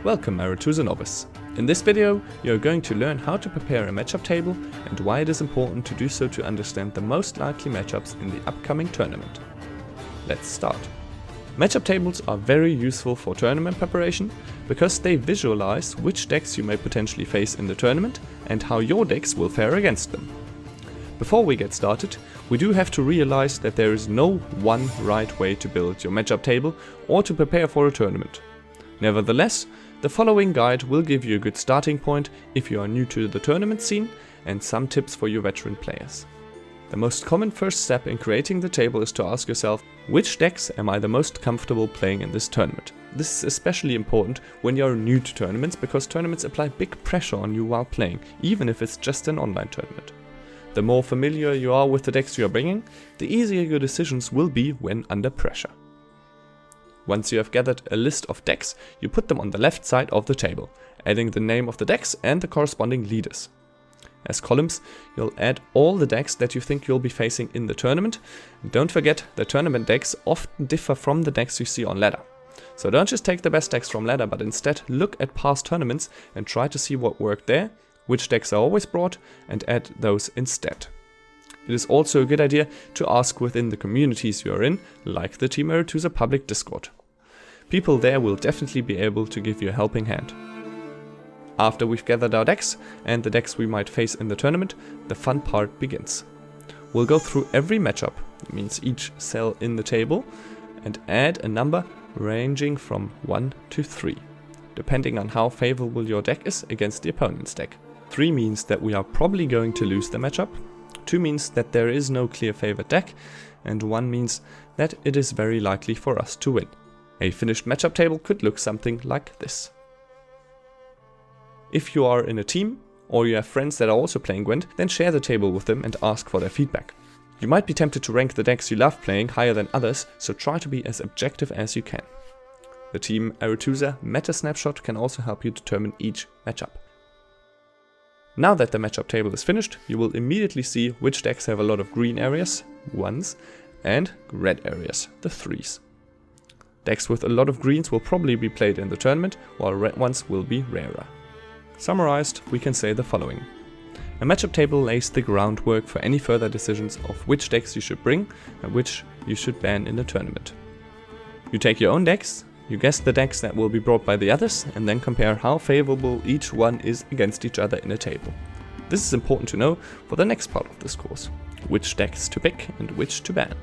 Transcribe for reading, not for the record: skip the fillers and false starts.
Welcome Aretuza novice. In this video you are going to learn how to prepare a matchup table and why it is important to do so to understand the most likely matchups in the upcoming tournament. Let's start. Matchup tables are very useful for tournament preparation because they visualize which decks you may potentially face in the tournament and how your decks will fare against them. Before we get started, we do have to realize that there is no one right way to build your matchup table or to prepare for a tournament. Nevertheless, the following guide will give you a good starting point if you are new to the tournament scene and some tips for your veteran players. The most common first step in creating the table is to ask yourself, which decks am I the most comfortable playing in this tournament? This is especially important when you are new to tournaments because tournaments apply big pressure on you while playing, even if it's just an online tournament. The more familiar you are with the decks you are bringing, the easier your decisions will be when under pressure. Once you have gathered a list of decks, you put them on the left side of the table, adding the name of the decks and the corresponding leaders. As columns, you'll add all the decks that you think you'll be facing in the tournament. And don't forget, the tournament decks often differ from the decks you see on ladder. So don't just take the best decks from ladder, but instead look at past tournaments and try to see what worked there, which decks are always brought, and add those instead. It is also a good idea to ask within the communities you are in, like the Team Aretuza public Discord. People there will definitely be able to give you a helping hand. After we've gathered our decks and the decks we might face in the tournament, the fun part begins. We'll go through every matchup, that means each cell in the table, and add a number ranging from 1 to 3, depending on how favorable your deck is against the opponent's deck. 3 means that we are probably going to lose the matchup, 2 means that there is no clear favored deck, and 1 means that it is very likely for us to win. A finished matchup table could look something like this. If you are in a team, or you have friends that are also playing Gwent, then share the table with them and ask for their feedback. You might be tempted to rank the decks you love playing higher than others, so try to be as objective as you can. The Team Aretuza meta snapshot can also help you determine each matchup. Now that the matchup table is finished, you will immediately see which decks have a lot of green areas, 1s, and red areas, the 3s. Decks with a lot of greens will probably be played in the tournament, while red ones will be rarer. Summarized, we can say the following. A matchup table lays the groundwork for any further decisions of which decks you should bring and which you should ban in the tournament. You take your own decks, you guess the decks that will be brought by the others, and then compare how favorable each one is against each other in a table. This is important to know for the next part of this course, which decks to pick and which to ban.